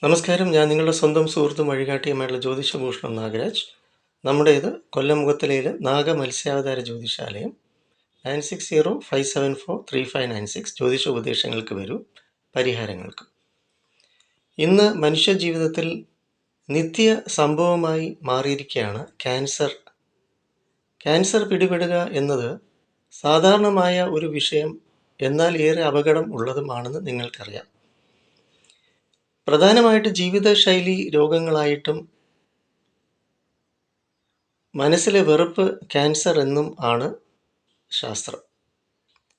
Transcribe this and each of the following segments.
നമസ്കാരം. ഞാൻ നിങ്ങളുടെ സ്വന്തം സുഹൃത്തും വഴികാട്ടിയുമായിട്ടുള്ള ജ്യോതിഷഭൂഷണം നാഗരാജ്. നമ്മുടേത് കൊല്ലം മുഖത്തലയിൽ നാഗമത്സ്യാവതാര ജ്യോതിഷാലയം. 9605743596 ജ്യോതിഷ ഉപദേശങ്ങൾക്ക് വരൂ, പരിഹാരങ്ങൾക്ക്. ഇന്ന് മനുഷ്യ ജീവിതത്തിൽ നിത്യ സംഭവമായി മാറിയിരിക്കുകയാണ് ക്യാൻസർ. ക്യാൻസർ പിടിപെടുക എന്നത് സാധാരണമായ ഒരു വിഷയം, എന്നാൽ ഏറെ അപകടം ഉള്ളതുമാണെന്ന് നിങ്ങൾക്കറിയാം. പ്രധാനമായിട്ട് ജീവിതശൈലി രോഗങ്ങളായിട്ടും മനസ്സിലെ വെറുപ്പ് ക്യാൻസർ എന്നും ആണ് ശാസ്ത്രം.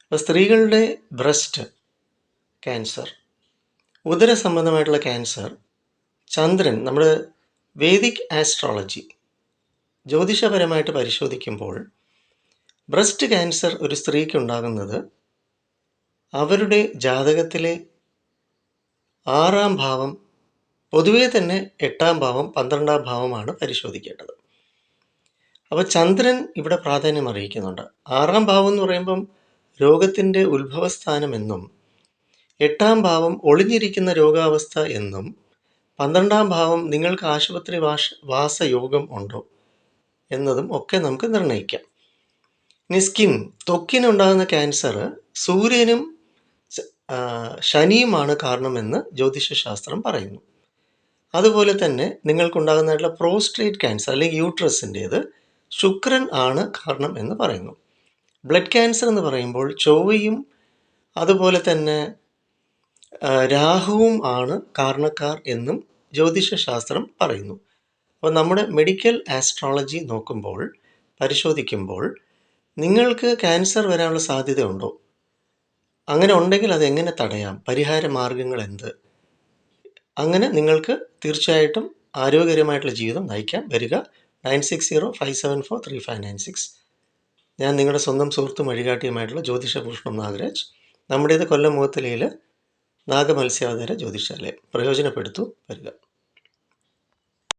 അപ്പോൾ സ്ത്രീകളുടെ ബ്രസ്റ്റ് ക്യാൻസർ, ഉദര സംബന്ധമായിട്ടുള്ള ക്യാൻസർ, ചന്ദ്രൻ, നമ്മുടെ വേദിക് ആസ്ട്രോളജി ജ്യോതിഷപരമായിട്ട് പരിശോധിക്കുമ്പോൾ ബ്രസ്റ്റ് ക്യാൻസർ ഒരു സ്ത്രീക്ക് ഉണ്ടാകുന്നത് അവരുടെ ജാതകത്തിലെ 6ാം ഭാവം, പൊതുവേ തന്നെ 8ാം ഭാവം, 12ാം ഭാവമാണ് പരിശോധിക്കേണ്ടത്. അപ്പോൾ ചന്ദ്രൻ ഇവിടെ പ്രാധാന്യം അറിയിക്കുന്നുണ്ട്. 6ാം ഭാവം എന്ന് പറയുമ്പം രോഗത്തിൻ്റെ ഉത്ഭവസ്ഥാനം എന്നും, 8ാം ഭാവം ഒളിഞ്ഞിരിക്കുന്ന രോഗാവസ്ഥ എന്നും, 12ാം ഭാവം നിങ്ങൾക്ക് ആശുപത്രി വാസയോഗം ഉണ്ടോ എന്നതും ഒക്കെ നമുക്ക് നിർണ്ണയിക്കാം. ഇനി സ്കിൻ, ത്വക്കിനുണ്ടാകുന്ന ക്യാൻസർ സൂര്യനും ശനിയുമാണ് കാരണമെന്ന് ജ്യോതിഷശാസ്ത്രം പറയുന്നു. അതുപോലെ തന്നെ നിങ്ങൾക്കുണ്ടാകുന്നതായിട്ടുള്ള പ്രോസ്റ്റേറ്റ് ക്യാൻസർ അല്ലെങ്കിൽ യൂട്രസിൻ്റേത് ശുക്രൻ ആണ് കാരണം എന്ന് പറയുന്നു. ബ്ലഡ് ക്യാൻസർ എന്ന് പറയുമ്പോൾ ചൊവ്വയും അതുപോലെ തന്നെ രാഹുവും ആണ് കാരണക്കാർ എന്നും ജ്യോതിഷശാസ്ത്രം പറയുന്നു. അപ്പോൾ നമ്മുടെ മെഡിക്കൽ ആസ്ട്രോളജി നോക്കുമ്പോൾ, പരിശോധിക്കുമ്പോൾ നിങ്ങൾക്ക് ക്യാൻസർ വരാനുള്ള സാധ്യത ഉണ്ടോ, അങ്ങനെ ഉണ്ടെങ്കിൽ അതെങ്ങനെ തടയാം, പരിഹാര മാർഗങ്ങൾ എന്ത്, അങ്ങനെ നിങ്ങൾക്ക് തീർച്ചയായിട്ടും ആരോഗ്യകരമായിട്ടുള്ള ജീവിതം നയിക്കാൻ വരിക. 9605743596. ഞാൻ നിങ്ങളുടെ സ്വന്തം സുഹൃത്തും വഴികാട്ടിയുമായിട്ടുള്ള ജ്യോതിഷഭൂഷണം നാഗരാജ്. നമ്മുടേത് കൊല്ലം മുഖത്തലയിൽ നാഗമത്സ്യാവതാര ജ്യോതിഷാലയം. പ്രയോജനപ്പെടുത്തൂ, വരിക.